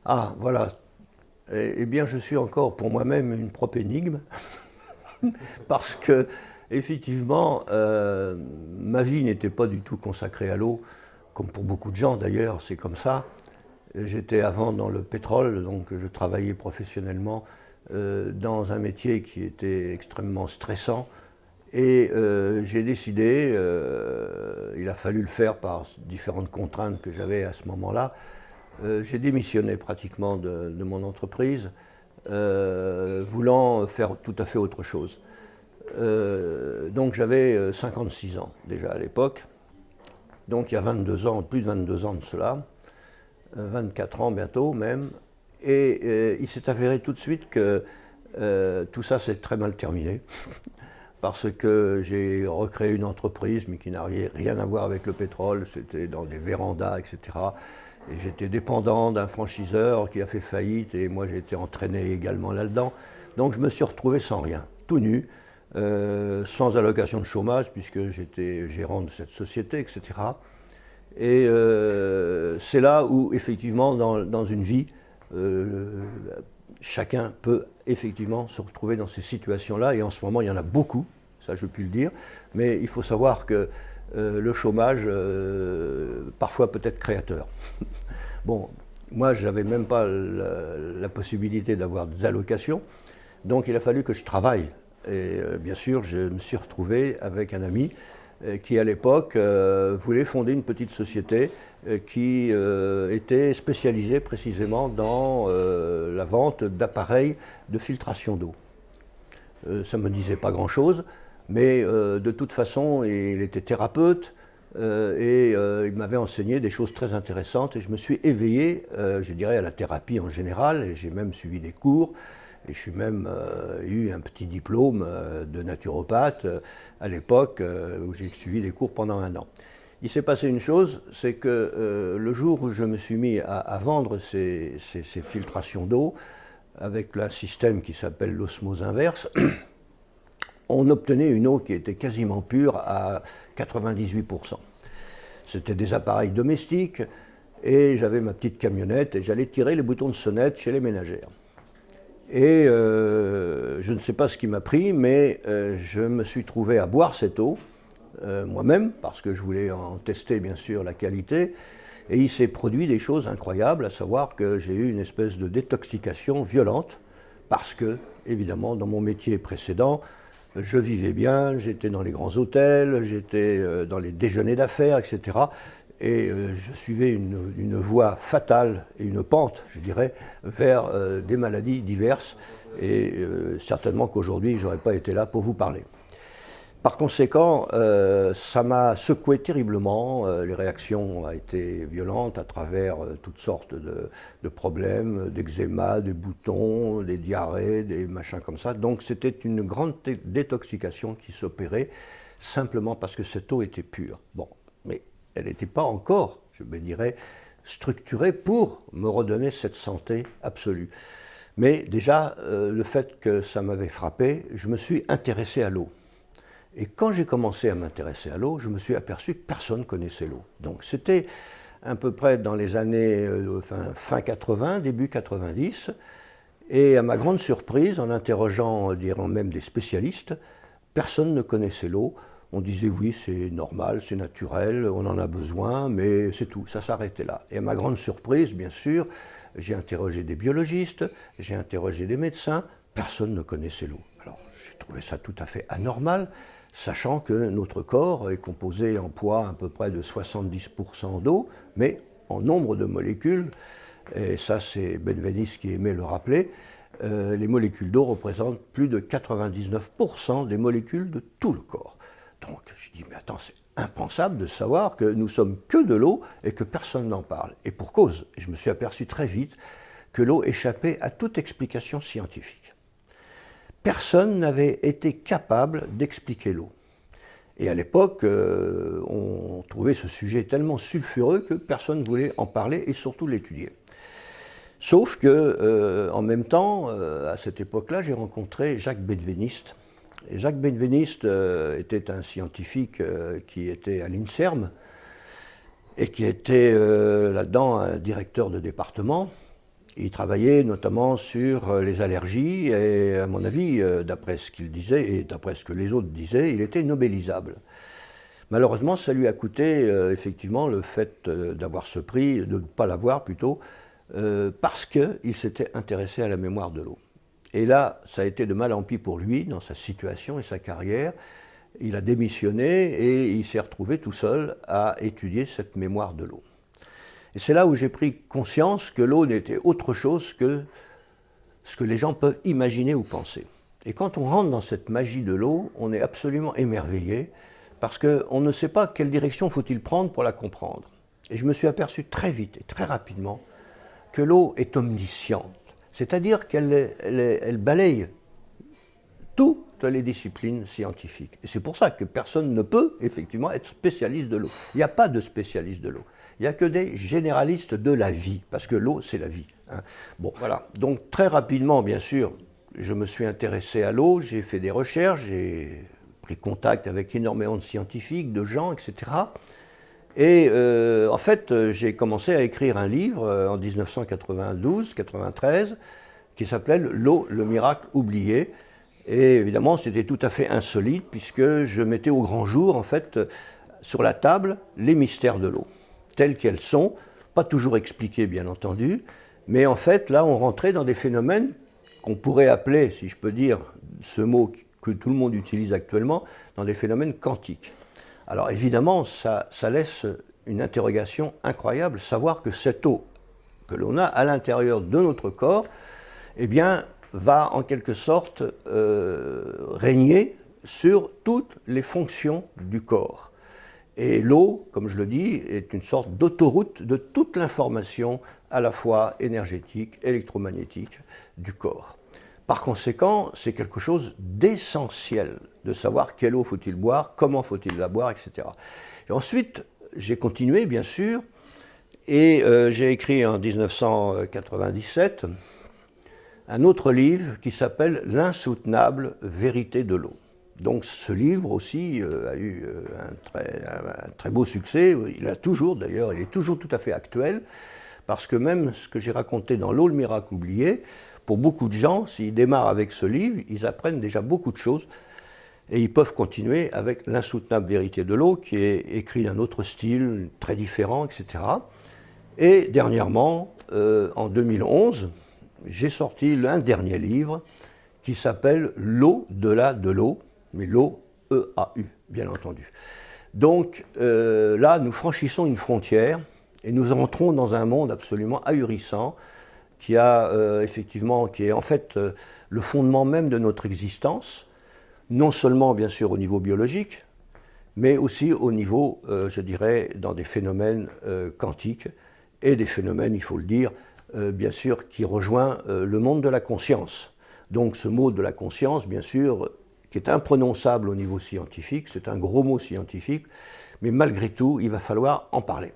Ah, voilà. Eh bien, je suis encore pour moi-même une propre énigme, parce que, effectivement, ma vie n'était pas du tout consacrée à l'eau, comme pour beaucoup de gens d'ailleurs, c'est comme ça. J'étais avant dans le pétrole, donc je travaillais professionnellement dans un métier qui était extrêmement stressant. Et j'ai décidé, il a fallu le faire par différentes contraintes que j'avais à ce moment-là, j'ai démissionné pratiquement de mon entreprise, voulant faire tout à fait autre chose. Donc j'avais 56 ans déjà à l'époque, donc il y a 22 ans, plus de 22 ans de cela, 24 ans bientôt même, et il s'est avéré tout de suite que tout ça s'est très mal terminé, parce que j'ai recréé une entreprise, mais qui n'avait rien à voir avec le pétrole, c'était dans des vérandas, etc. Et j'étais dépendant d'un franchiseur qui a fait faillite, et moi j'ai été entraîné également là-dedans. Donc je me suis retrouvé sans rien, tout nu, sans allocation de chômage, puisque j'étais gérant de cette société, etc. Et c'est là où, effectivement, dans une vie, euh, chacun peut effectivement se retrouver dans ces situations-là. Et en ce moment, il y en a beaucoup, ça je puis le dire. Mais il faut savoir que le chômage, parfois peut être créateur. Bon, moi, je n'avais même pas la possibilité d'avoir des allocations. Donc il a fallu que je travaille. Et bien sûr, je me suis retrouvé avec un ami qui à l'époque voulait fonder une petite société qui était spécialisée précisément dans la vente d'appareils de filtration d'eau. Ça ne me disait pas grand-chose, mais de toute façon, il était thérapeute et il m'avait enseigné des choses très intéressantes et je me suis éveillé, je dirais, à la thérapie en général, et j'ai même suivi des cours. Et je suis même eu un petit diplôme de naturopathe à l'époque où j'ai suivi des cours pendant un an. Il s'est passé une chose, c'est que le jour où je me suis mis à vendre ces filtrations d'eau avec un système qui s'appelle l'osmose inverse, on obtenait une eau qui était quasiment pure à 98%. C'était des appareils domestiques et j'avais ma petite camionnette et j'allais tirer les boutons de sonnette chez les ménagères. Et je ne sais pas ce qui m'a pris, mais je me suis trouvé à boire cette eau, moi-même, parce que je voulais en tester bien sûr la qualité. Et il s'est produit des choses incroyables, à savoir que j'ai eu une espèce de détoxication violente, parce que, évidemment, dans mon métier précédent, je vivais bien, j'étais dans les grands hôtels, j'étais dans les déjeuners d'affaires, etc. Et je suivais une voie fatale et une pente, je dirais, vers des maladies diverses. Et certainement qu'aujourd'hui, je n'aurais pas été là pour vous parler. Par conséquent, ça m'a secoué terriblement. Les réactions ont été violentes à travers toutes sortes de problèmes, d'eczéma, des boutons, des diarrhées, des machins comme ça. Donc c'était une grande détoxication qui s'opérait simplement parce que cette eau était pure. Bon, mais elle n'était pas encore, je me dirais, structurée pour me redonner cette santé absolue. Mais déjà, le fait que ça m'avait frappé, je me suis intéressé à l'eau. Et quand j'ai commencé à m'intéresser à l'eau, je me suis aperçu que personne ne connaissait l'eau. Donc c'était à peu près dans les années fin 80, début 90. Et à ma grande surprise, en interrogeant dirons même des spécialistes, personne ne connaissait l'eau. On disait oui, c'est normal, c'est naturel, on en a besoin, mais c'est tout, ça s'arrêtait là. Et à ma grande surprise, bien sûr, j'ai interrogé des biologistes, j'ai interrogé des médecins, personne ne connaissait l'eau. Alors j'ai trouvé ça tout à fait anormal, sachant que notre corps est composé en poids à peu près de 70% d'eau, mais en nombre de molécules, et ça c'est Benveniste qui aimait le rappeler, les molécules d'eau représentent plus de 99% des molécules de tout le corps. Donc je dis, mais attends, c'est impensable de savoir que nous sommes que de l'eau et que personne n'en parle. Et pour cause, je me suis aperçu très vite que l'eau échappait à toute explication scientifique. Personne n'avait été capable d'expliquer l'eau. Et à l'époque, on trouvait ce sujet tellement sulfureux que personne ne voulait en parler et surtout l'étudier. Sauf que, en même temps, à cette époque-là, j'ai rencontré Jacques Benveniste. Et Jacques Benveniste était un scientifique qui était à l'INSERM et qui était là-dedans un directeur de département. Il travaillait notamment sur les allergies et, à mon avis, d'après ce qu'il disait et d'après ce que les autres disaient, il était nobélisable. Malheureusement, ça lui a coûté effectivement le fait d'avoir ce prix, de ne pas l'avoir plutôt, parce qu'il s'était intéressé à la mémoire de l'eau. Et là, ça a été de mal en pis pour lui dans sa situation et sa carrière. Il a démissionné et il s'est retrouvé tout seul à étudier cette mémoire de l'eau. Et c'est là où j'ai pris conscience que l'eau n'était autre chose que ce que les gens peuvent imaginer ou penser. Et quand on rentre dans cette magie de l'eau, on est absolument émerveillé parce qu'on ne sait pas quelle direction faut-il prendre pour la comprendre. Et je me suis aperçu très vite et très rapidement que l'eau est omnisciente, c'est-à-dire qu'elle balaye toutes les disciplines scientifiques. Et c'est pour ça que personne ne peut effectivement être spécialiste de l'eau. Il n'y a pas de spécialiste de l'eau. Il n'y a que des généralistes de la vie, parce que l'eau, c'est la vie. Hein. Bon, voilà. Donc très rapidement, bien sûr, je me suis intéressé à l'eau, j'ai fait des recherches, j'ai pris contact avec énormément de scientifiques, de gens, etc. Et en fait, j'ai commencé à écrire un livre en 1992-93 qui s'appelait « L'eau, le miracle oublié ». Et évidemment, c'était tout à fait insolite puisque je mettais au grand jour, en fait, sur la table, les mystères de l'eau, tels qu'elles sont, pas toujours expliqués bien entendu, mais en fait, là, on rentrait dans des phénomènes qu'on pourrait appeler, si je peux dire ce mot que tout le monde utilise actuellement, dans des phénomènes quantiques. Alors évidemment, ça laisse une interrogation incroyable, savoir que cette eau que l'on a à l'intérieur de notre corps, eh bien, va en quelque sorte régner sur toutes les fonctions du corps. Et l'eau, comme je le dis, est une sorte d'autoroute de toute l'information à la fois énergétique, électromagnétique du corps. Par conséquent, c'est quelque chose d'essentiel de savoir quelle eau faut-il boire, comment faut-il la boire, etc. Et ensuite, j'ai continué, bien sûr, et j'ai écrit en 1997 un autre livre qui s'appelle « L'insoutenable vérité de l'eau ». Donc ce livre aussi a eu un très beau succès, il a toujours d'ailleurs, il est toujours tout à fait actuel, parce que même ce que j'ai raconté dans « L'eau, le miracle oublié », pour beaucoup de gens, s'ils démarrent avec ce livre, ils apprennent déjà beaucoup de choses et ils peuvent continuer avec « L'insoutenable vérité de l'eau » qui est écrit d'un autre style, très différent, etc. Et dernièrement, en 2011, j'ai sorti un dernier livre qui s'appelle « L'au-delà de l'eau », mais l'eau, E-A-U, bien entendu. Donc là, nous franchissons une frontière et nous entrons dans un monde absolument ahurissant qui est en fait le fondement même de notre existence, non seulement bien sûr au niveau biologique, mais aussi au niveau, je dirais, dans des phénomènes quantiques et des phénomènes, il faut le dire, bien sûr, qui rejoint le monde de la conscience. Donc ce mot de la conscience, bien sûr, qui est imprononçable au niveau scientifique, c'est un gros mot scientifique, mais malgré tout, il va falloir en parler.